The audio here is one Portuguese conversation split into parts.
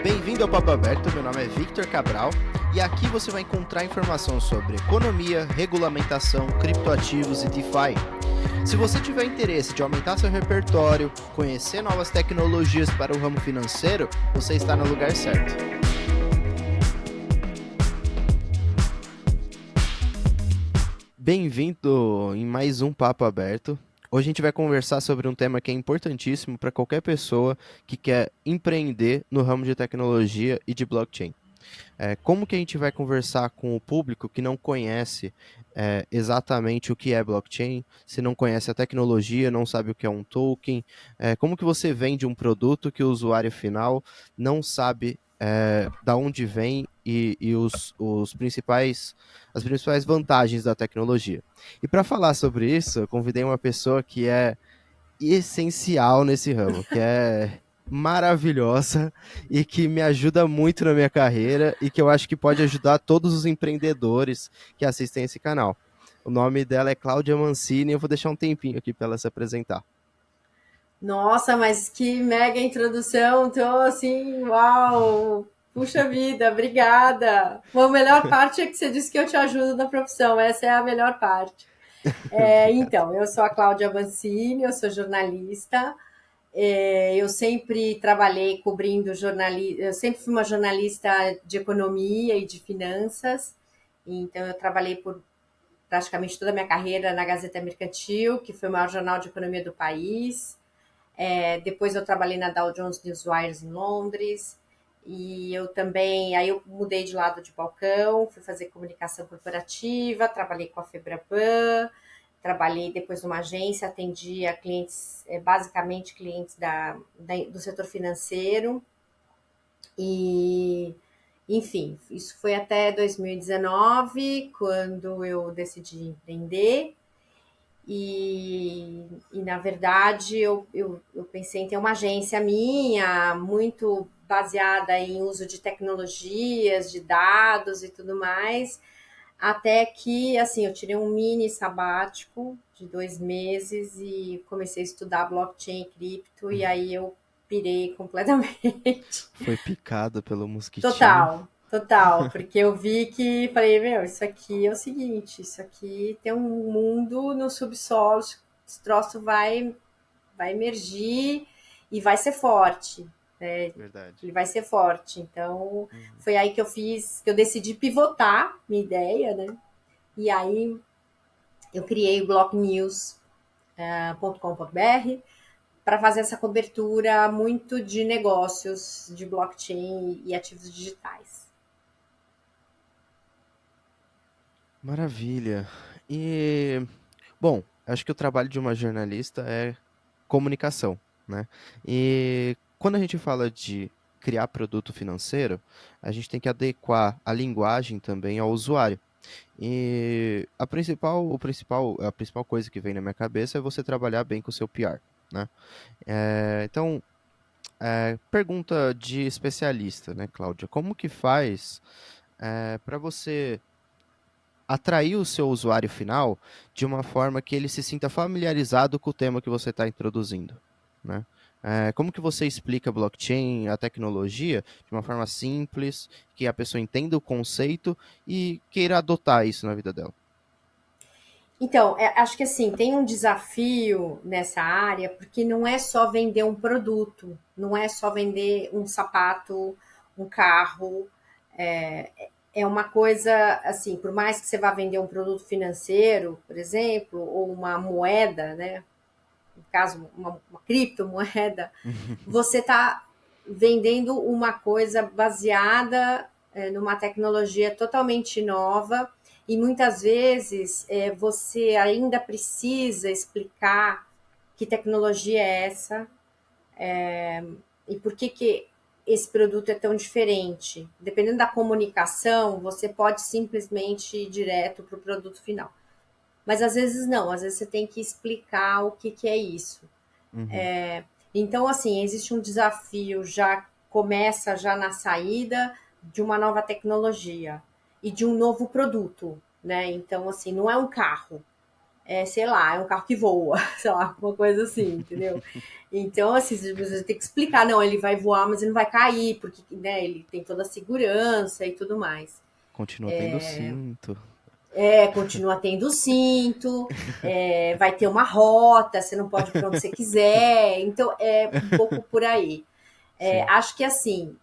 Bem-vindo ao Papo Aberto, meu nome é Victor Cabral e aqui você vai encontrar informação sobre economia, regulamentação, criptoativos e DeFi. Se você tiver interesse de aumentar seu repertório, conhecer novas tecnologias para o ramo financeiro, você está no lugar certo. Bem-vindo em mais um Papo Aberto. Hoje a gente vai conversar sobre um tema que é importantíssimo para qualquer pessoa que quer empreender no ramo de tecnologia e de blockchain. Como que a gente vai conversar com o público que não conhece exatamente o que é blockchain, se não conhece a tecnologia, não sabe o que é um token, como que você vende um produto que o usuário final não sabe da onde vem e as principais vantagens da tecnologia. E para falar sobre isso, eu convidei uma pessoa que é essencial nesse ramo, que é maravilhosa e que me ajuda muito na minha carreira e que eu acho que pode ajudar todos os empreendedores que assistem esse canal. O nome dela é Cláudia Mancini e eu vou deixar um tempinho aqui para ela se apresentar. Nossa, mas que mega introdução, tô assim, uau, puxa vida, obrigada. A melhor parte é que você disse que eu te ajudo na profissão, essa é a melhor parte. Obrigado. Então, eu sou a Cláudia Mancini, eu sou jornalista, eu sempre trabalhei cobrindo jornalismo, eu sempre fui uma jornalista de economia e de finanças, então eu trabalhei por praticamente toda a minha carreira na Gazeta Mercantil, que foi o maior jornal de economia do país. Depois eu trabalhei na Dow Jones Newswires em Londres. E eu também, aí eu mudei de lado de balcão, fui fazer comunicação corporativa, trabalhei com a Febraban, trabalhei depois numa agência, atendia clientes, basicamente clientes do setor financeiro. E, enfim, isso foi até 2019, quando eu decidi empreender. Na verdade, eu pensei em ter uma agência minha, muito baseada em uso de tecnologias, de dados e tudo mais, até que, assim, eu tirei um mini sabático de 2 meses e comecei a estudar blockchain e cripto, e aí eu pirei completamente. Foi picado pelo mosquitinho. Total, total, porque eu vi que falei, meu, isso aqui é o seguinte, isso aqui tem um mundo no subsolo, esse troço vai emergir e vai ser forte, né? Verdade. Ele vai ser forte. Então, Uhum. foi aí que eu decidi pivotar minha ideia, né? E aí eu criei o blocknews.com.br para fazer essa cobertura muito de negócios de blockchain e ativos digitais. Maravilha. E, bom, acho que o trabalho de uma jornalista é comunicação, né? E quando a gente fala de criar produto financeiro, a gente tem que adequar a linguagem também ao usuário. E a principal coisa que vem na minha cabeça é você trabalhar bem com o seu PR, né? Então, pergunta de especialista, né, Cláudia? Como que faz para você atrair o seu usuário final de uma forma que ele se sinta familiarizado com o tema que você está introduzindo, né? Como que você explica blockchain, a tecnologia, de uma forma simples, que a pessoa entenda o conceito e queira adotar isso na vida dela? Então, acho que assim, tem um desafio nessa área, porque não é só vender um produto, não é só vender um sapato, um carro. É, é uma coisa, assim, por mais que você vá vender um produto financeiro, por exemplo, ou uma moeda, né? No caso, uma criptomoeda, você está vendendo uma coisa baseada numa tecnologia totalmente nova e muitas vezes você ainda precisa explicar que tecnologia é essa e por que esse produto é tão diferente. Dependendo da comunicação, você pode simplesmente ir direto para o produto final. Mas às vezes não, às vezes você tem que explicar o que é isso. Uhum. Então, assim, existe um desafio, já começa já na saída de uma nova tecnologia e de um novo produto, né? Então, assim, não é um carro. sei lá, é um carro que voa, sei lá, uma coisa assim, entendeu? Então, assim, você tem que explicar, não, ele vai voar, mas ele não vai cair, porque, né, ele tem toda a segurança e tudo mais. Continua tendo cinto. Continua tendo cinto, vai ter uma rota, você não pode ir para onde você quiser, então é um pouco por aí. Sim. Acho que assim,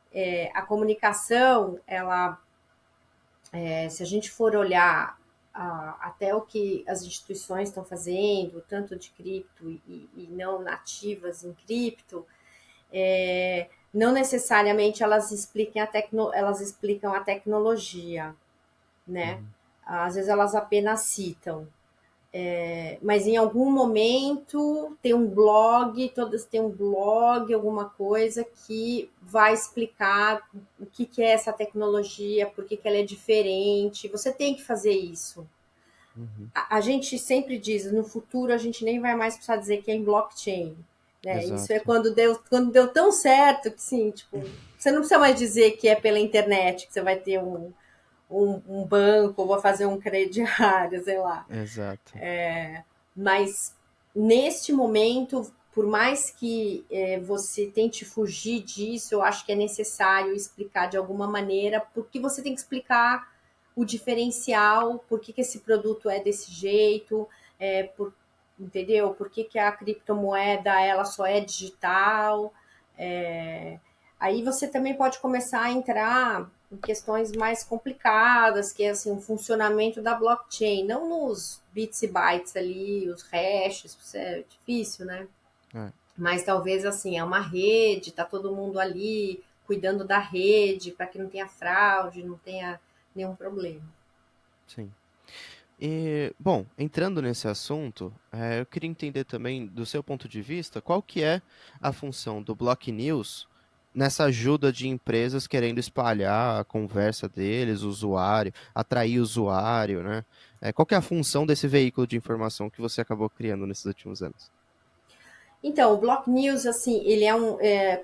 a comunicação, ela, se a gente for olhar até o que as instituições estão fazendo, tanto de cripto e não nativas em cripto, não necessariamente elas explicam a tecnologia, né? Uhum. Às vezes elas apenas citam. Mas em algum momento tem um blog, todas têm um blog, alguma coisa que vai explicar o que, que é essa tecnologia, por que, que ela é diferente. Você tem que fazer isso. Uhum. A gente sempre diz, no futuro a gente nem vai mais precisar dizer que é em blockchain. Né? Isso é Exato. quando deu tão certo que sim, tipo, você não precisa mais dizer que é pela internet que você vai ter um banco, ou vou fazer um crediário, sei lá. Exato. Mas neste momento, por mais que você tente fugir disso, eu acho que é necessário explicar de alguma maneira, porque você tem que explicar o diferencial, por que, que esse produto é desse jeito, entendeu? Por que, que a criptomoeda ela só é digital. É, Aí você também pode começar a entrar em questões mais complicadas, que é assim, o funcionamento da blockchain, não nos bits e bytes ali, os hashes, isso é difícil, né? É, Mas talvez assim, é uma rede, tá todo mundo ali cuidando da rede para que não tenha fraude, não tenha nenhum problema. sim. E, bom, entrando nesse assunto, eu queria entender também, do seu ponto de vista, qual que é a função do Block News nessa ajuda de empresas querendo espalhar a conversa deles, o usuário, atrair o usuário, né? Qual que é a função desse veículo de informação que você acabou criando nesses últimos anos? Então, o Block News, assim, ele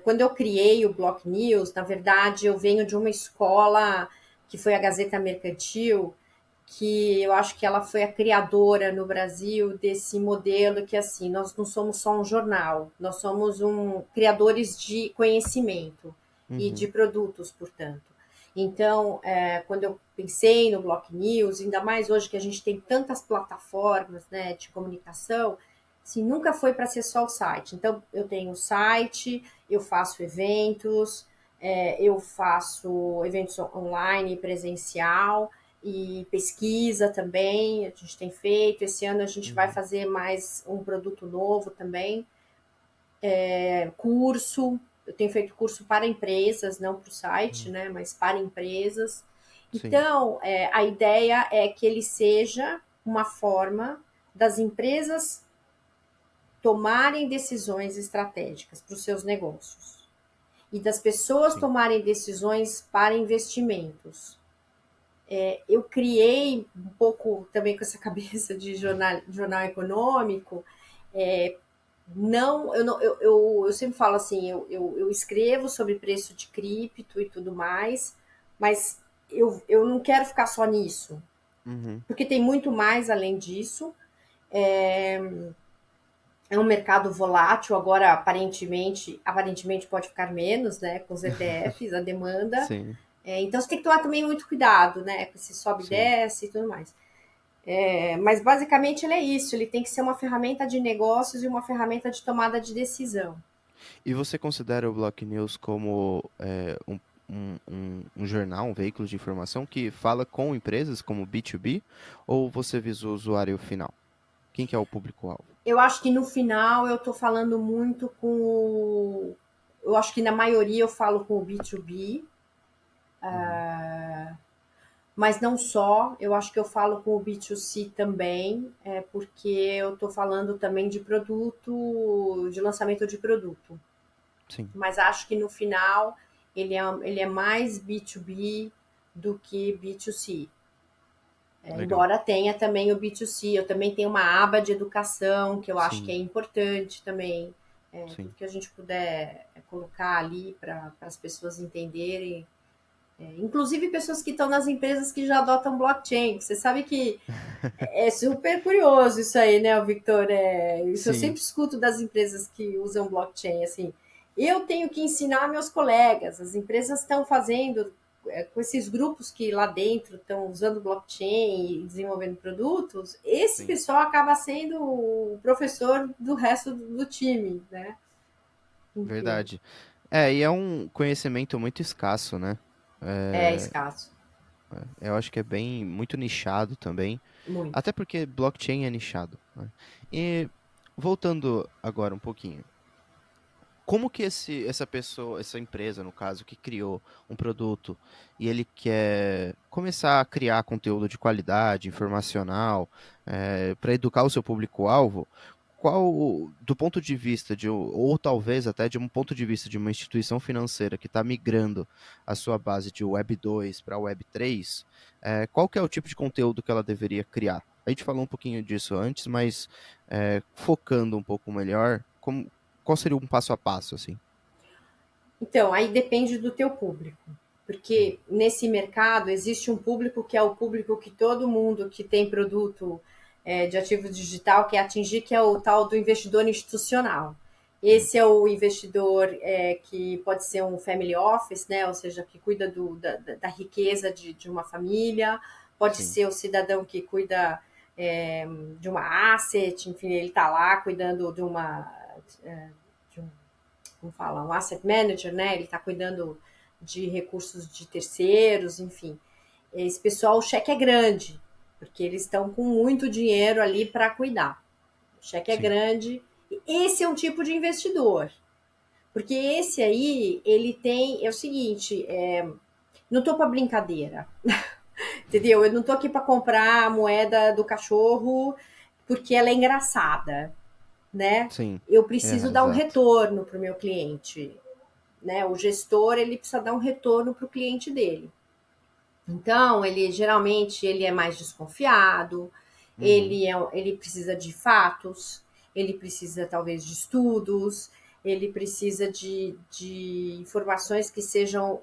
quando eu criei o Block News, na verdade, eu venho de uma escola que foi a Gazeta Mercantil, que eu acho que ela foi a criadora no Brasil desse modelo que, assim, nós não somos só um jornal, nós somos criadores de conhecimento e de Uhum, produtos, portanto. Então, quando eu pensei no Block News, ainda mais hoje que a gente tem tantas plataformas, né, de comunicação, assim, nunca foi para ser só o site. Então, eu tenho o site, eu faço eu faço eventos online, presencial e pesquisa também. A gente tem feito. Esse ano a gente vai uhum, fazer mais um produto novo também. Curso. Eu tenho feito curso para empresas, não para o site, uhum. né? Mas para empresas. Sim, Então, a ideia é que ele seja uma forma das empresas tomarem decisões estratégicas para os seus negócios e das pessoas sim. tomarem decisões para investimentos. Eu criei um pouco também com essa cabeça de jornal econômico. Não, eu sempre falo assim, eu escrevo sobre preço de cripto e tudo mais, mas eu não quero ficar só nisso, Uhum, porque tem muito mais além disso. É um mercado volátil, agora aparentemente pode ficar menos, né, com os ETFs, a demanda. sim, Então você tem que tomar também muito cuidado, né, com esse sobe e sim. desce e tudo mais. Mas basicamente ele é isso, ele tem que ser uma ferramenta de negócios e uma ferramenta de tomada de decisão. E você considera o Block News como um jornal, um veículo de informação que fala com empresas como B2B, ou você visa o usuário final? Quem que é o público-alvo? Eu acho que no final eu estou falando muito eu acho que na maioria eu falo com o B2B, Uhum, mas não só, eu acho que eu falo com o B2C também, porque eu estou falando também de produto, de lançamento de produto. sim, Mas acho que no final ele é mais B2B do que B2C. legal. Embora tenha também o B2C, eu também tenho uma aba de educação que eu acho que é Sim, importante também. Tudo sim, que a gente puder colocar ali para as pessoas entenderem, Inclusive pessoas que estão nas empresas que já adotam blockchain. Você sabe que é super curioso isso aí, né, Victor? Isso eu Sim, sempre escuto das empresas que usam blockchain, assim. Eu tenho que ensinar meus colegas. As empresas estão fazendo com esses grupos que lá dentro estão usando blockchain e desenvolvendo produtos. Esse sim, pessoal acaba sendo o professor do resto do time, né? Enfim, verdade. E é um conhecimento muito escasso, né? é É, escasso, eu acho que é bem, muito nichado também. muito. Até porque blockchain é nichado, né? E voltando agora um pouquinho. Como que essa pessoa, essa empresa, no caso, que criou um produto e ele quer começar a criar conteúdo de qualidade, informacional, para educar o seu público-alvo, do ponto de vista ou talvez até de um ponto de vista de uma instituição financeira que está migrando a sua base de Web 2 para Web 3, qual que é o tipo de conteúdo que ela deveria criar? A gente falou um pouquinho disso antes, mas focando um pouco melhor, qual seria um passo a passo, assim? Então, aí depende do teu público. Uhum. Porque nesse mercado existe um público que é o público que todo mundo que tem produto de ativo digital quer atingir, que é o tal do investidor institucional. Hum, Esse é o investidor que pode ser um family office, né? Ou seja, que cuida da riqueza de uma família, pode sim, ser o cidadão que cuida é, de uma asset, enfim, ele está lá cuidando de um como fala, um asset manager, né? Ele está cuidando de recursos de terceiros, enfim. Esse pessoal, o cheque é grande, porque eles estão com muito dinheiro ali para cuidar. O cheque é sim. grande. Esse é um tipo de investidor. Porque esse aí, ele tem. É o seguinte, não tô para brincadeira, entendeu? Eu não tô aqui para comprar a moeda do cachorro porque ela é engraçada, né? Sim, Eu preciso dar um exato. retorno para o meu cliente. Né? O gestor ele precisa dar um retorno para o cliente dele. Então, ele geralmente ele é mais desconfiado, Uhum, ele precisa de fatos, ele precisa talvez de estudos, ele precisa de informações que sejam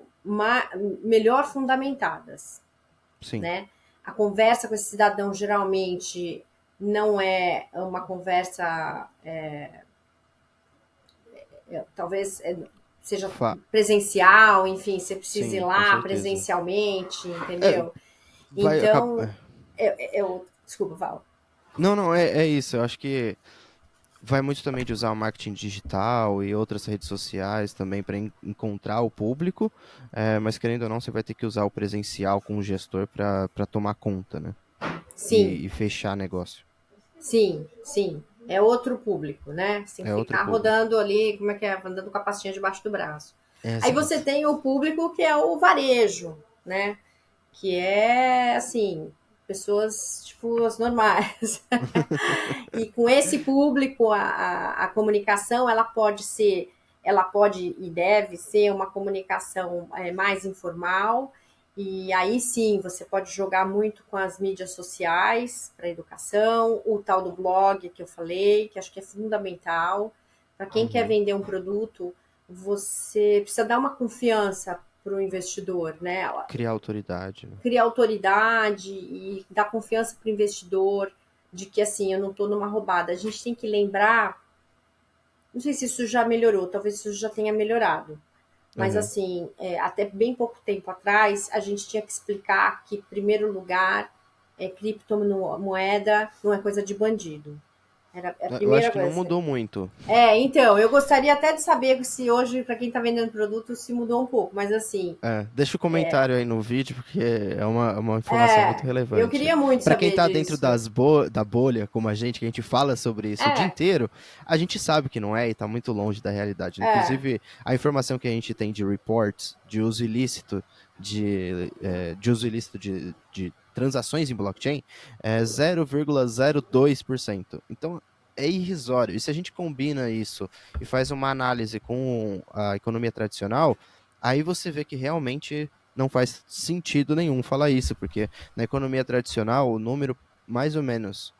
melhor fundamentadas, sim. né? A conversa com esse cidadão geralmente não é uma conversa talvez seja Fa presencial, enfim, você precisa ir sim, com lá certeza. presencialmente, É, entendeu? vai Então, acabar. desculpa, Val. Não, não, é isso. Eu acho que vai muito também de usar o marketing digital e outras redes sociais também para encontrar o público, mas querendo ou não, você vai ter que usar o presencial com o gestor para tomar conta, né? Sim, E fechar negócio. sim. É outro público, né? Sem É outro ficar público. rodando ali, como é que é? Andando com a pastinha debaixo do braço. Aí você Exato. tem o público que é o varejo, né? Que é assim, pessoas tipo as normais. E com esse público, a comunicação ela pode e deve ser uma comunicação mais informal. E aí sim, você pode jogar muito com as mídias sociais para educação, o tal do blog que eu falei, que acho que é fundamental. Para quem quer Uhum. vender um produto, você precisa dar uma confiança para o investidor, né? Criar autoridade, né? Criar autoridade e dar confiança para o investidor de que assim eu não estou numa roubada. A gente tem que lembrar, não sei se isso já melhorou, talvez isso já tenha melhorado, mas Uhum. assim, até bem pouco tempo atrás a gente tinha que explicar que, em primeiro lugar, criptomoeda não é coisa de bandido. Era a Eu acho primeira que não coisa. mudou muito. Então, eu gostaria até de saber se hoje, para quem está vendendo produto, se mudou um pouco, mas assim, Deixa o comentário aí no vídeo, porque é uma informação muito eu relevante. queria muito Para quem saber tá dentro disso. da bolha, como a gente, que a gente fala sobre isso o dia É, inteiro, a gente sabe que não é e tá muito longe da realidade. é, Inclusive, a informação que a gente tem de reports de uso ilícito, de uso ilícito de transações em blockchain, é 0,02%. Então, é irrisório. E se a gente combina isso e faz uma análise com a economia tradicional, aí você vê que realmente não faz sentido nenhum falar isso, porque na economia tradicional, o número mais ou menos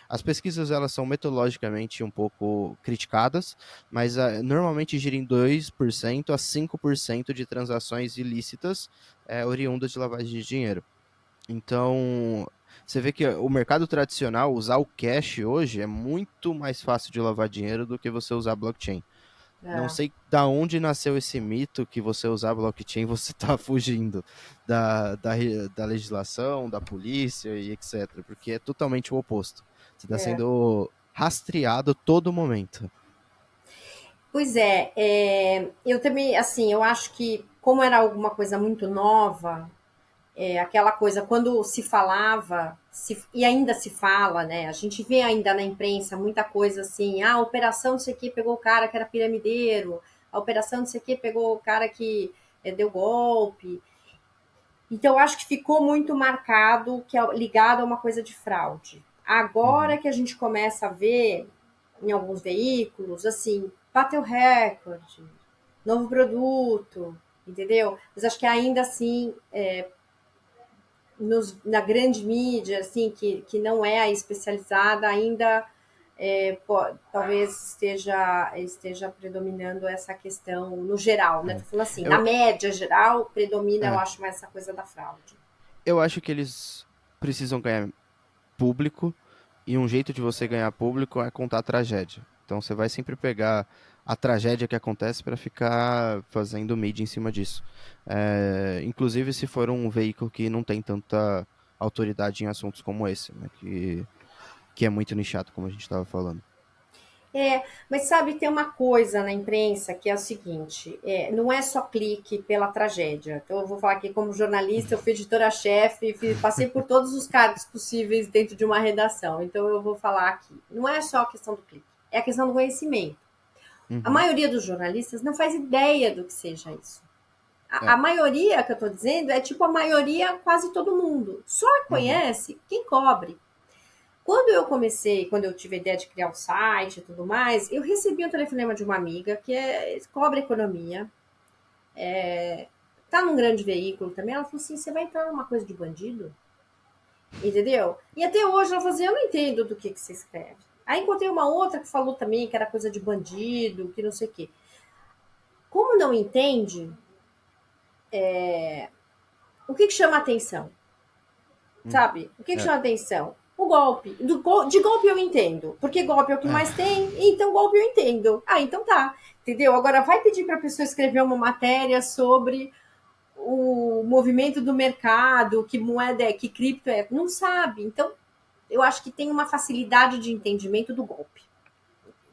As pesquisas elas são metodologicamente um pouco criticadas, mas normalmente gira em 2% a 5% de transações ilícitas oriundas de lavagem de dinheiro. Então, você vê que o mercado tradicional, usar o cash hoje é muito mais fácil de lavar dinheiro do que você usar blockchain. Não É. sei da onde nasceu esse mito que você usar blockchain você está fugindo da legislação, da polícia e etc. Porque é totalmente o oposto. Você está É. sendo rastreado a todo momento. Pois é, eu também, assim, eu acho que como era alguma coisa muito nova, aquela coisa, quando se falava, e ainda se fala, né? A gente vê ainda na imprensa muita coisa assim, a operação não sei o que pegou o cara que era piramideiro, a operação não sei o que pegou o cara que deu golpe. Então, eu acho que ficou muito marcado, que é ligado a uma coisa de fraude. Agora Uhum. que a gente começa a ver em alguns veículos, assim, bateu recorde, novo produto, entendeu? Mas acho que ainda assim, na grande mídia, assim, que não é a especializada, ainda talvez esteja predominando essa questão no geral, né? É. Tô falando assim, na Eu, média geral, predomina, eu é, acho, mais essa coisa da fraude. eu acho que eles precisam ganhar público, e um jeito de você ganhar público é contar a tragédia. Então você vai sempre pegar a tragédia que acontece para ficar fazendo mídia em cima disso. Inclusive se for um veículo que não tem tanta autoridade em assuntos como esse, né? Que é muito nichado, como a gente estava falando. Mas sabe, tem uma coisa na imprensa que é o seguinte: não é só clique pela tragédia. Então, eu vou falar aqui como jornalista, eu fui editora-chefe, passei por todos os cargos possíveis dentro de uma redação. Então, eu vou falar aqui: não é só a questão do clique, é a questão do conhecimento. A Uhum. maioria dos jornalistas não faz ideia do que seja isso. A É. maioria que eu estou dizendo é tipo a maioria, quase todo mundo. Só Uhum. conhece quem cobre. Quando eu tive a ideia de criar o site e tudo mais, eu recebi um telefonema de uma amiga que cobre economia, tá num grande veículo também. Ela falou assim: você vai entrar numa coisa de bandido? Entendeu? E até hoje ela falou assim: eu não entendo do que você escreve. Aí encontrei uma outra que falou também que era coisa de bandido, que não sei o quê. Como não entende, o que chama atenção? Uhum. Sabe? O que É. chama atenção? O golpe. De golpe eu entendo, porque golpe é o que É. mais tem, então golpe eu entendo. Ah, então tá. Entendeu? Agora vai pedir para a pessoa escrever uma matéria sobre o movimento do mercado, que moeda é, que cripto é. Não sabe. Então, eu acho que tem uma facilidade de entendimento do golpe.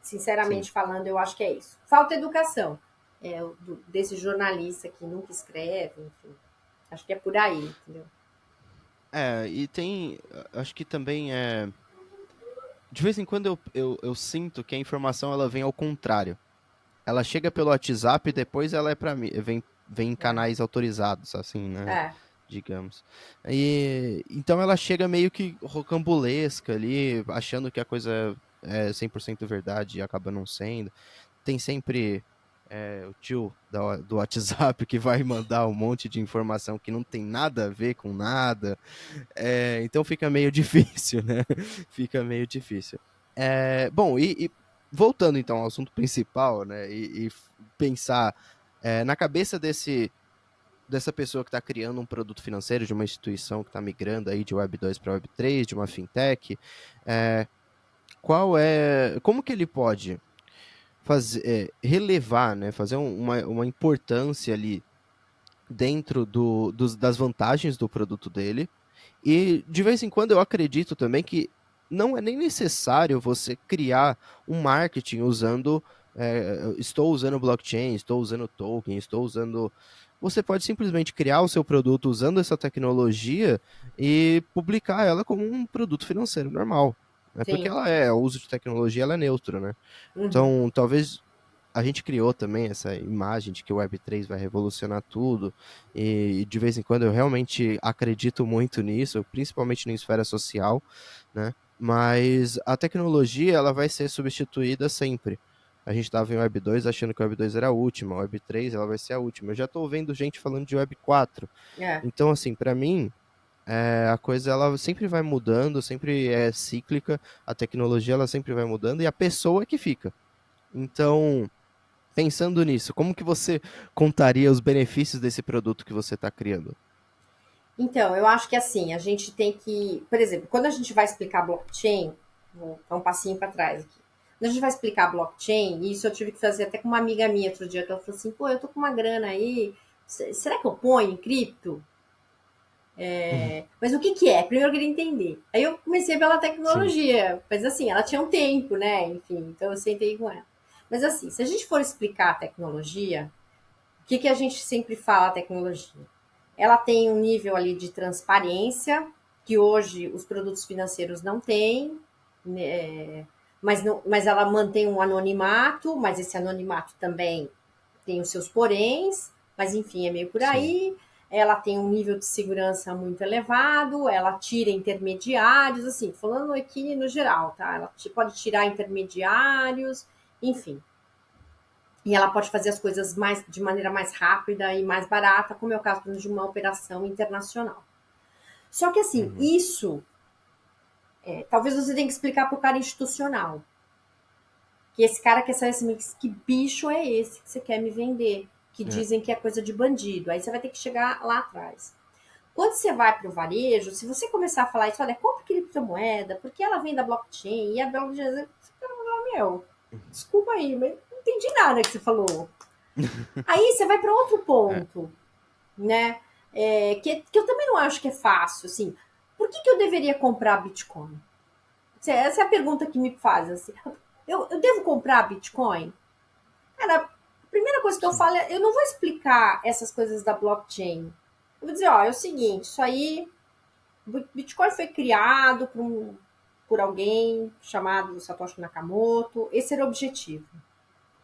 Sim. Sinceramente falando, eu acho que é isso. Falta educação. Desse jornalista que nunca escreve, enfim. Acho que é por aí, entendeu? E tem. Acho que também é. De vez em quando eu sinto que a informação ela vem ao contrário. Ela chega pelo WhatsApp e depois ela é para mim, vem em É. canais autorizados, assim, né? É. Digamos. E então ela chega meio que rocambolesca ali, achando que a coisa é 100% verdade e acaba não sendo. Tem sempre o tio do WhatsApp que vai mandar um monte de informação que não tem nada a ver com nada. Então fica meio difícil, né? Fica meio difícil. Bom, e voltando então ao assunto principal, né? E pensar na cabeça dessa pessoa que está criando um produto financeiro, de uma instituição que está migrando aí de Web 2 para Web 3, de uma fintech, como que ele pode fazer, relevar, né? Fazer uma importância ali dentro das vantagens do produto dele. E de vez em quando eu acredito também que não é nem necessário você criar um marketing usando. Estou usando blockchain, estou usando token, estou usando. Você pode simplesmente criar o seu produto usando essa tecnologia e publicar ela como um produto financeiro normal. Né? Porque Sim. o uso de tecnologia ela é neutro, né? Uhum. Então, talvez a gente criou também essa imagem de que o Web3 vai revolucionar tudo, e de vez em quando eu realmente acredito muito nisso, principalmente na esfera social, né? Mas a tecnologia ela vai ser substituída sempre. A gente estava em Web 2 achando que o Web 2 era a última, a Web 3 ela vai ser a última. Eu já estou vendo gente falando de Web 4. É. Então, assim, para mim, A coisa ela sempre vai mudando, sempre é cíclica, a tecnologia ela sempre vai mudando e a pessoa é que fica. Então, pensando nisso, como que você contaria os benefícios desse produto que você está criando? Então, eu acho que assim, a gente tem que, por exemplo, quando a gente vai explicar blockchain, vou dar um passinho para trás aqui. Quando a gente vai explicar blockchain, e isso eu tive que fazer até com uma amiga minha outro dia, que ela falou assim, pô, eu tô com uma grana aí, será que eu ponho em cripto? Mas o que que é? Primeiro eu queria entender. Aí eu comecei pela Sim. tecnologia, mas assim, ela tinha um tempo, né? Enfim, então eu sentei com ela. Mas assim, se a gente for explicar a tecnologia, o que que a gente sempre fala a tecnologia? Ela tem um nível ali de transparência que hoje os produtos financeiros não têm, né? Mas ela mantém um anonimato, mas esse anonimato também tem os seus poréns, mas enfim, é meio por Sim. aí. Ela tem um nível de segurança muito elevado, ela tira intermediários, assim, falando aqui no geral, tá? Ela pode tirar intermediários, enfim. E ela pode fazer as coisas mais de maneira mais rápida e mais barata, como é o caso de uma operação internacional. Só que assim, Uhum. isso talvez você tenha que explicar para o cara institucional. Que esse cara quer saber assim, que bicho é esse que você quer me vender? Que É. dizem que é coisa de bandido. Aí você vai ter que chegar lá atrás. Quando você vai para o varejo, se você começar a falar isso, olha, compra criptomoeda, porque ela vem da blockchain, e a blockchain, você vai falar, meu, desculpa aí, mas não entendi nada que você falou. Aí você vai para outro É. ponto, né? Que eu também não acho que é fácil, assim. Por que eu deveria comprar Bitcoin? Essa é a pergunta que me faz, assim. Eu devo comprar Bitcoin? Cara, a primeira coisa que eu Sim. falo é, eu não vou explicar essas coisas da blockchain. Eu vou dizer, ó, é o seguinte, isso aí, Bitcoin foi criado por alguém chamado Satoshi Nakamoto, esse era o objetivo.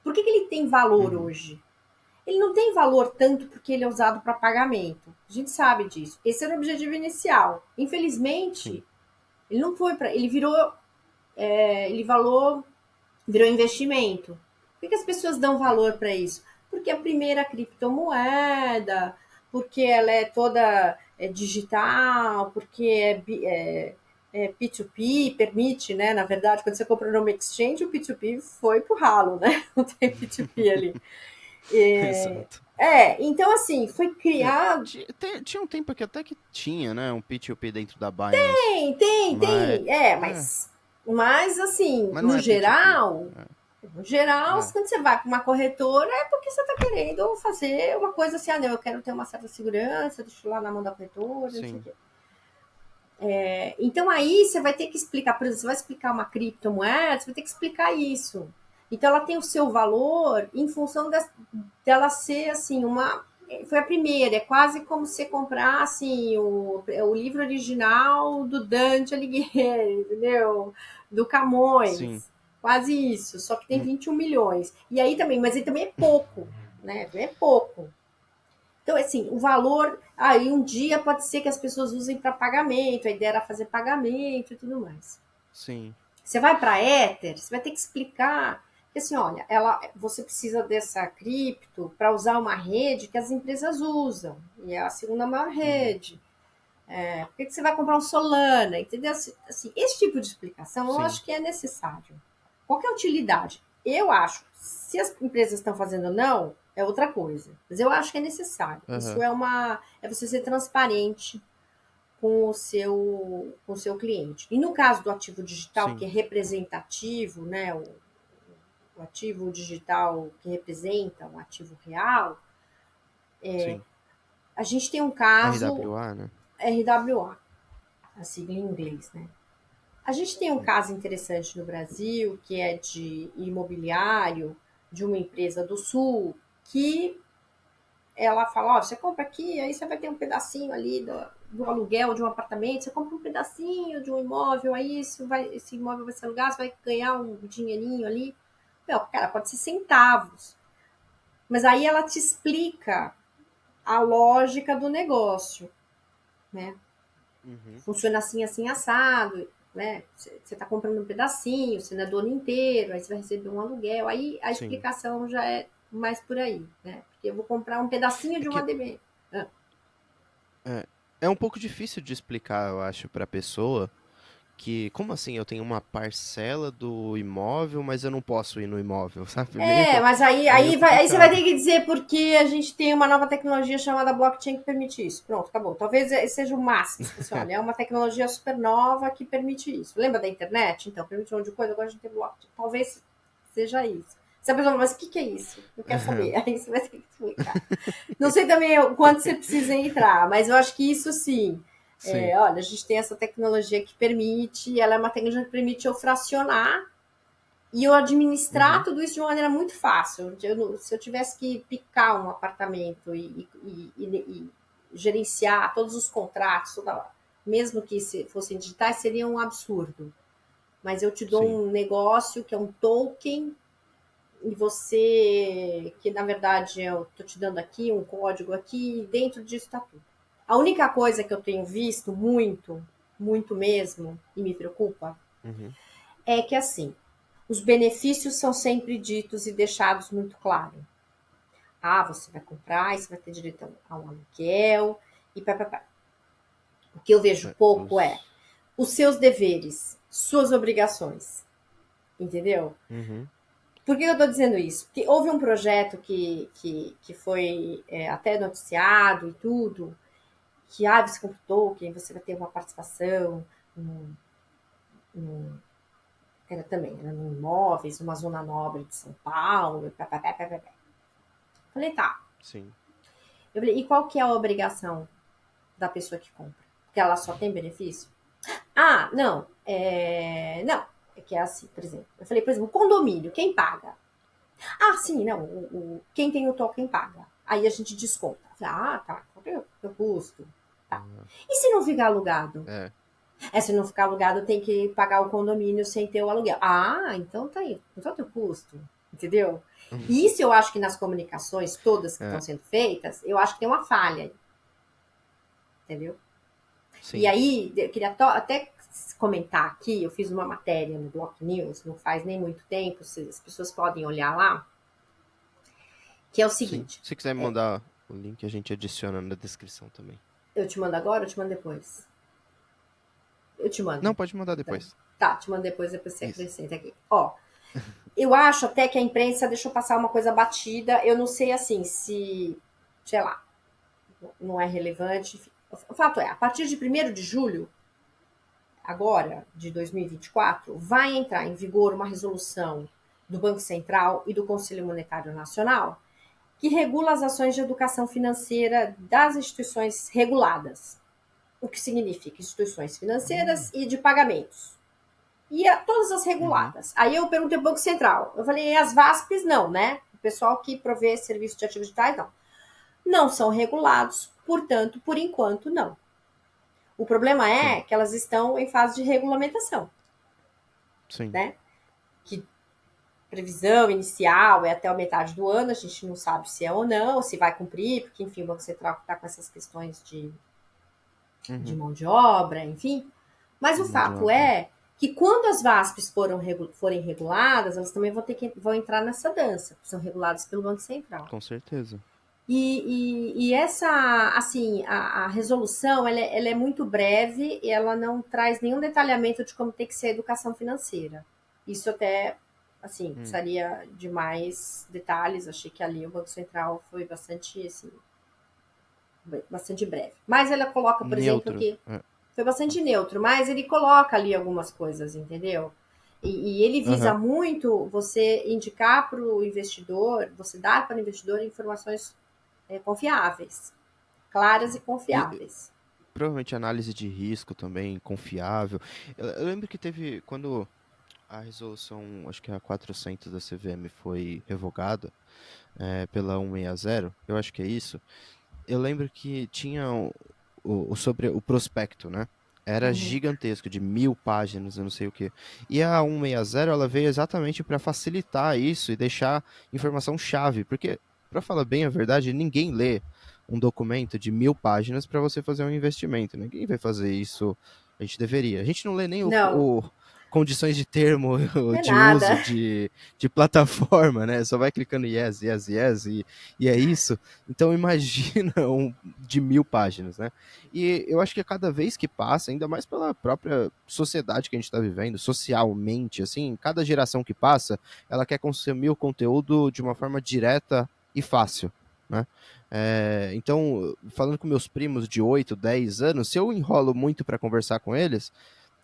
Por que ele tem valor Uhum. hoje? Ele não tem valor tanto porque ele é usado para pagamento. A gente sabe disso. Esse era o objetivo inicial. Sim. Infelizmente, ele não foi para. Ele virou. Ele virou investimento. Por que as pessoas dão valor para isso? Porque é a primeira criptomoeda, porque ela é toda digital, porque é P2P, permite, né? Na verdade, quando você compra numa exchange, o P2P foi pro ralo, né? Não tem P2P ali. Exato. Então assim, foi É, criado. tinha um tempo que até que tinha, né, um P2P dentro da Binance, mas Tem. é, Mas assim, mas não é P2P. no geral, É, quando você vai para uma corretora, é porque você está querendo fazer uma coisa assim, ah, não, eu quero ter uma certa segurança, deixa eu lá na mão da corretora, não sei o sim, quê. Então aí você vai ter que explicar, por exemplo, você vai explicar uma criptomoeda, você vai ter que explicar isso. Então ela tem o seu valor em função dela ser assim, uma. Foi a primeira, é quase como se você comprasse o livro original do Dante Alighieri, entendeu? Do sim. Camões. Quase isso, só que tem Hum, 21 milhões. E aí também, mas aí também é pouco, né? Também é pouco. Então, assim, o valor. Aí um dia pode ser que as pessoas usem para pagamento, a ideia era fazer pagamento e tudo mais. sim, Você vai para Ether, você vai ter que explicar que assim, olha, você precisa dessa cripto para usar uma rede que as empresas usam, e é a segunda maior uhum, rede. Por que você vai comprar um Solana? Entendeu? Assim, esse tipo de explicação eu sim, acho que é necessário. Qual que é a utilidade? Eu acho. Se as empresas estão fazendo ou não, é outra coisa. Mas eu acho que é necessário. Isso aham, é você ser transparente com o seu cliente. E no caso do ativo digital, que sim, é representativo, né, o ativo digital que representa um ativo real, sim. a gente tem um caso RWA, né? RWA, a sigla em inglês, né? A gente tem um caso interessante no Brasil, que é de imobiliário, de uma empresa do Sul, que ela fala, ó, você compra aqui, aí você vai ter um pedacinho ali do aluguel de um apartamento, você compra um pedacinho de um imóvel, aí esse imóvel vai ser alugado, você vai ganhar um dinheirinho ali. Meu, cara, pode ser centavos. Mas aí ela te explica a lógica do negócio, né? Uhum, Funciona assim, assim, assado, né? Você está comprando um pedacinho, você não é dono inteiro, aí você vai receber um aluguel. Aí a sim. explicação já é mais por aí, né? Porque eu vou comprar um pedacinho É de um que ADM. Ah, é. é um pouco difícil de explicar, eu acho, para a pessoa que, como assim, eu tenho uma parcela do imóvel, mas eu não posso ir no imóvel, sabe? Mas aí, Meio aí você vai complicado. ter que dizer porque a gente tem uma nova tecnologia chamada blockchain que permite isso. Pronto, acabou. Talvez esse seja o máximo. Você fala assim, olha, é uma tecnologia super nova que permite isso. Lembra da internet? Então, permite um monte de coisa, agora a gente tem blockchain. Talvez seja isso. Se a pessoa fala, mas o que é isso? Eu quero saber. Aí você vai ter que explicar. Não sei também o quanto você precisa entrar, mas eu acho que isso sim. Sim. Olha, a gente tem essa tecnologia que permite, ela é uma tecnologia que permite eu fracionar e eu administrar Uhum. tudo isso de uma maneira muito fácil. Se eu tivesse que picar um apartamento e gerenciar todos os contratos, mesmo que fossem digitais, seria um absurdo. Mas eu te dou Sim. um negócio que é um token e você, que na verdade eu estou te dando aqui um código aqui, e dentro disso está tudo. A única coisa que eu tenho visto muito, muito mesmo, e me preocupa, Uhum. é que assim, os benefícios são sempre ditos e deixados muito claro. Ah, você vai comprar, e você vai ter direito a um aluguel e pá, pá, pá. O que eu vejo É, pouco é os seus deveres, suas obrigações, entendeu? Uhum. Por que eu estou dizendo isso? Porque houve um projeto que foi até noticiado e tudo, que você compra que você vai ter uma participação, um, um, era no imóveis, numa zona nobre de São Paulo, pá, pá, pá, pá, pá. Falei, tá. Sim. Eu falei, e qual que é a obrigação da pessoa que compra? Porque ela só tem benefício? Ah, não. Não. É que é assim, por exemplo. Eu falei, por exemplo, o condomínio, quem paga? Ah, sim, não. Quem tem o token paga. Aí a gente desconta. Tá. Qual é o custo? Tá. Ah, E se não ficar alugado? é. Se não ficar alugado, tem que pagar o condomínio sem ter o aluguel. Ah, então tá aí. Então tem o custo. Entendeu? E isso eu acho que nas comunicações todas que estão É. sendo feitas, eu acho que tem uma falha. Entendeu? E Sim. aí, eu queria até comentar aqui, eu fiz uma matéria no Block News, não faz nem muito tempo, as pessoas podem olhar lá, que é o Sim. seguinte, Se quiser me mandar o link, a gente adiciona na descrição também. eu te mando agora ou te mando depois? Eu te Não, mando. pode mandar Tá, depois. tá, te mando depois você Isso. acrescenta aqui. Ó, eu acho até que a imprensa deixou passar uma coisa batida, eu não sei assim, se, sei lá, não é relevante. O fato é, a partir de 1º de julho, agora, de 2024, vai entrar em vigor uma resolução do Banco Central e do Conselho Monetário Nacional que regula as ações de educação financeira das instituições reguladas. O que significa instituições financeiras e de pagamentos. E todas as Uhum. reguladas. Aí eu perguntei ao Banco Central. Eu falei, as VASPs não, né? O pessoal que provê serviço de ativos digitais, não. Não são regulados, portanto, por enquanto, não. O problema Sim. é que elas estão em fase de regulamentação, Sim. né? Que previsão inicial é até a metade do ano, a gente não sabe se é ou não, se vai cumprir, porque, enfim, o Banco Central está com essas questões de Uhum. mão de obra, enfim. Mas o Mão de fato obra. é que quando as VASPs forem reguladas, elas também vão entrar nessa dança, são reguladas pelo Banco Central. Com certeza. E essa, assim, a resolução, ela é muito breve e ela não traz nenhum detalhamento de como tem que ser a educação financeira. Isso até, assim, Hum. precisaria de mais detalhes. Achei que ali o Banco Central foi bastante, assim, bastante breve. Mas ela coloca, por exemplo, Neutro. que É. foi bastante neutro, mas ele coloca ali algumas coisas, entendeu? E ele visa Aham. muito você indicar para o investidor, você dar para o investidor informações confiáveis, claras e E confiáveis. provavelmente análise de risco também, confiável. Eu lembro que teve, quando a resolução, acho que é a 400 da CVM foi revogada, pela 160, eu acho que é isso. Eu lembro que tinha sobre o prospecto, né? Era Uhum. gigantesco, de 1000 páginas, eu não sei o quê. E a 160, ela veio exatamente para facilitar isso e deixar informação chave, porque, para falar bem a verdade, ninguém lê um documento de 1000 páginas para você fazer um investimento. Ninguém vai fazer isso. A gente deveria. A gente não lê nem Não, condições de termo Não é de nada. uso de plataforma, né? Só vai clicando yes, yes, yes e é isso. Então imagina de 1.000 páginas, né? E eu acho que a cada vez que passa, ainda mais pela própria sociedade que a gente está vivendo, socialmente, assim, cada geração que passa, ela quer consumir o conteúdo de uma forma direta e fácil, né? Então, falando com meus primos de 8, 10 anos, se eu enrolo muito para conversar com eles,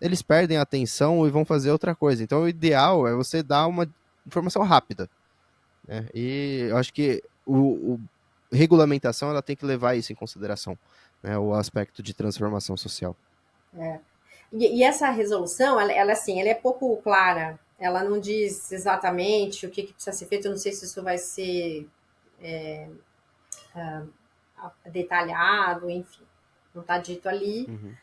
eles perdem a atenção e vão fazer outra coisa. Então, o ideal é você dar uma informação rápida, né? E eu acho que o regulamentação ela tem que levar isso em consideração, né? O aspecto de transformação social. E essa resolução, assim, ela é pouco clara. Ela não diz exatamente o que precisa ser feito. Eu não sei se isso vai ser detalhado, enfim. Não está dito ali. Uhum.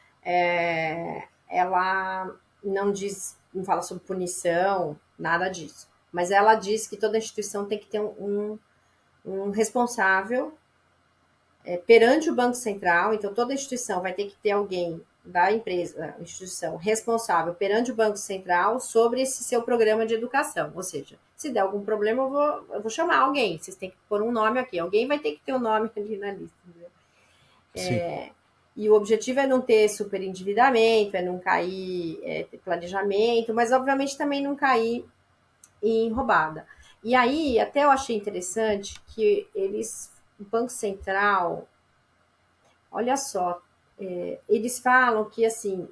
Ela não diz, não fala sobre punição, nada disso. Mas ela diz que toda instituição tem que ter um responsável perante o Banco Central. Então, toda instituição vai ter que ter alguém da empresa, da instituição, responsável perante o Banco Central sobre esse seu programa de educação. Ou seja, se der algum problema, eu vou chamar alguém. Vocês têm que pôr um nome aqui. Alguém vai ter que ter um nome ali na lista. Entendeu? Sim. E o objetivo é não ter superendividamento, é não cair, ter planejamento, mas obviamente também não cair em roubada. E aí, até eu achei interessante que o Banco Central, olha só, eles falam que assim,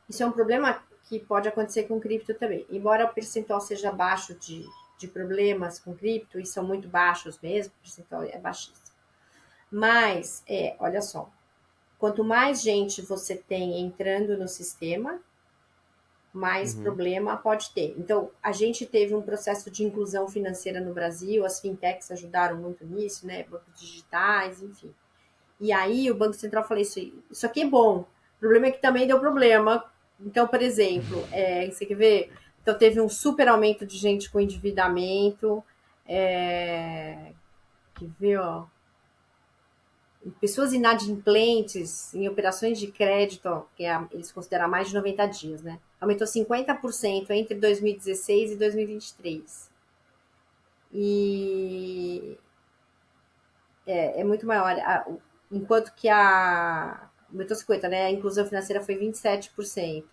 isso é um problema que pode acontecer com cripto também. Embora o percentual seja baixo de problemas com cripto, e são muito baixos mesmo, o percentual é baixíssimo. Mas, olha só, quanto mais gente você tem entrando no sistema, mais Uhum. problema pode ter. Então, a gente teve um processo de inclusão financeira no Brasil, as fintechs ajudaram muito nisso, né? Bancos digitais, enfim. E aí o Banco Central falou isso aqui é bom. O problema é que também deu problema. Então, por exemplo, você quer ver? Então, teve um super aumento de gente com endividamento. Que vê, ó, pessoas inadimplentes em operações de crédito, eles consideram mais de 90 dias, né? Aumentou 50% entre 2016 e 2023. E é muito maior. Enquanto que aumentou 50%, né? A inclusão financeira foi 27%.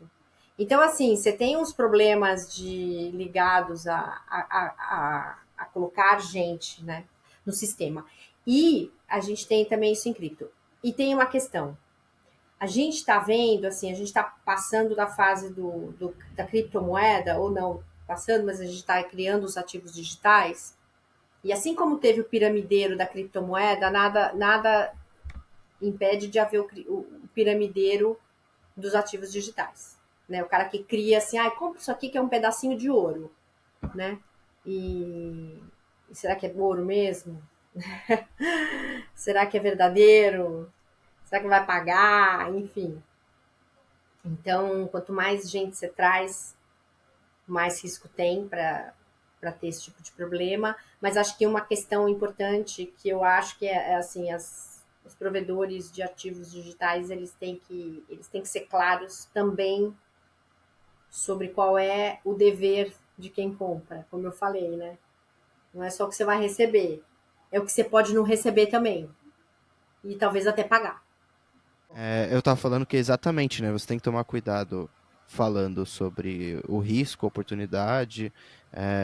Então, assim, você tem uns problemas ligados a colocar gente, né, no sistema. E a gente tem também isso em cripto. E tem uma questão. A gente está vendo, assim, a gente está passando da fase da criptomoeda, ou não passando, mas a gente está criando os ativos digitais. E assim como teve o piramideiro da criptomoeda, nada impede de haver o piramideiro dos ativos digitais. Né? O cara que cria assim, compra isso aqui que é um pedacinho de ouro. Né? E será que é ouro mesmo? Será que é verdadeiro? Será que vai pagar? Enfim. Então, quanto mais gente você traz, mais risco tem para ter esse tipo de problema. Mas acho que uma questão importante que eu acho que é assim, os provedores de ativos digitais eles têm que ser claros também sobre qual é o dever de quem compra, como eu falei, né? Não é só o que você vai receber, é o que você pode não receber também e talvez até pagar. Eu estava falando que exatamente, né? Você tem que tomar cuidado falando sobre o risco, a oportunidade,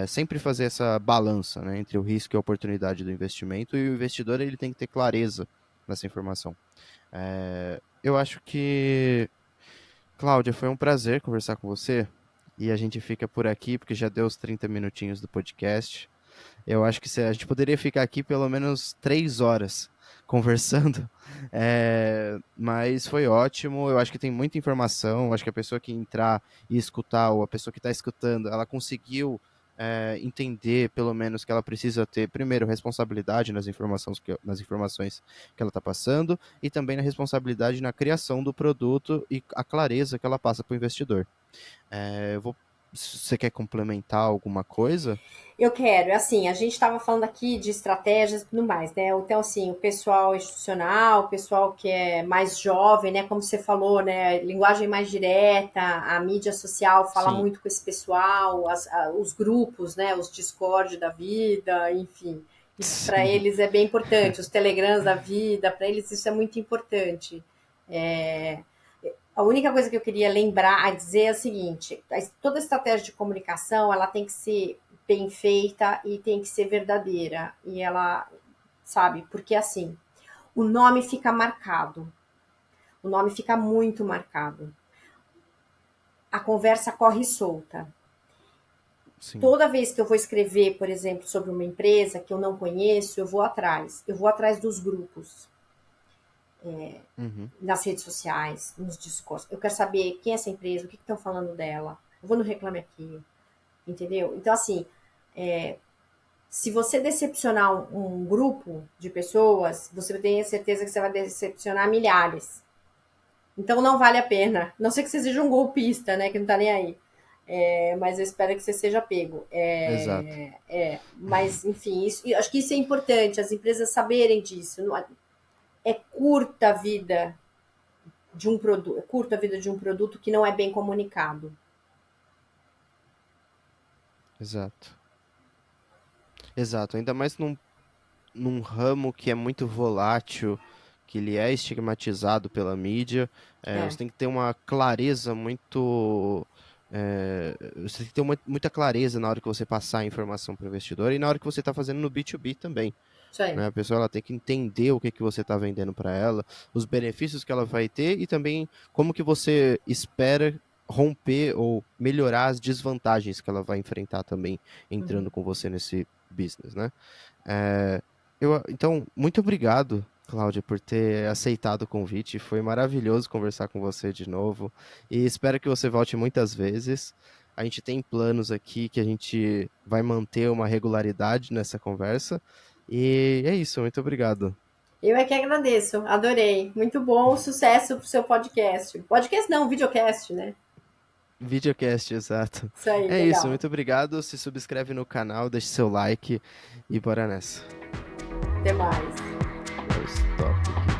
sempre fazer essa balança, né, entre o risco e a oportunidade do investimento, e o investidor ele tem que ter clareza nessa informação. Eu acho que, Cláudia, foi um prazer conversar com você, e a gente fica por aqui, porque já deu os 30 minutinhos do podcast. Eu acho que a gente poderia ficar aqui pelo menos 3 horas conversando, mas foi ótimo. Eu acho que tem muita informação. Eu acho que a pessoa que entrar e escutar, ou a pessoa que está escutando, ela conseguiu entender, pelo menos, que ela precisa ter, primeiro, responsabilidade nas informações que ela está passando, e também na responsabilidade na criação do produto e a clareza que ela passa para o investidor. Eu vou você quer complementar alguma coisa? Eu quero, é assim, a gente estava falando aqui de estratégias e tudo mais, né? Então, assim, o pessoal institucional, o pessoal que é mais jovem, né? Como você falou, né? Linguagem mais direta, a mídia social fala Sim, muito com esse pessoal, os grupos, né? Os Discord da vida, enfim. Isso para sim, eles é bem importante, os Telegrams da vida, para eles isso é muito importante. É, a única coisa que eu queria lembrar a dizer é o seguinte: toda estratégia de comunicação ela tem que ser bem feita e tem que ser verdadeira. E ela, sabe, porque assim, o nome fica marcado. O nome fica muito marcado. A conversa corre solta. sim. Toda vez que eu vou escrever, por exemplo, sobre uma empresa que eu não conheço, eu vou atrás. Eu vou atrás dos grupos, Uhum. nas redes sociais, nos discursos. Eu quero saber quem é essa empresa, o que estão falando dela. Eu vou no Reclame Aqui, entendeu? Então, assim, se você decepcionar um grupo de pessoas, você tem a certeza que você vai decepcionar milhares. Então não vale a pena. Não sei que você seja um golpista, né? Que não tá nem aí. Mas eu espero que você seja pego. Exato. Mas, enfim, eu acho que isso é importante, as empresas saberem disso. É curta a vida de um produto, é curta a vida de um produto que não é bem comunicado. Exato. Exato. Ainda mais num ramo que é muito volátil, que ele é estigmatizado pela mídia, É, você tem que ter uma clareza muito. Você tem que ter muita clareza na hora que você passar a informação para o investidor e na hora que você está fazendo no B2B também. isso aí. Né? A pessoa ela tem que entender o que, que você está vendendo para ela, os benefícios que ela vai ter e também como que você espera romper ou melhorar as desvantagens que ela vai enfrentar também Uhum. entrando com você nesse business, né? Então, muito obrigado, Cláudia, por ter aceitado o convite. Foi maravilhoso conversar com você de novo e espero que você volte muitas vezes. A gente tem planos aqui que a gente vai manter uma regularidade nessa conversa. E é isso, muito obrigado. Eu é que agradeço, adorei. Muito bom, sucesso pro seu podcast. Podcast não, videocast, né? Videocast, exato. Isso aí, É isso, legal. muito obrigado. Se subscreve no canal, deixe seu like e bora nessa. Até mais. Dá o stop aqui.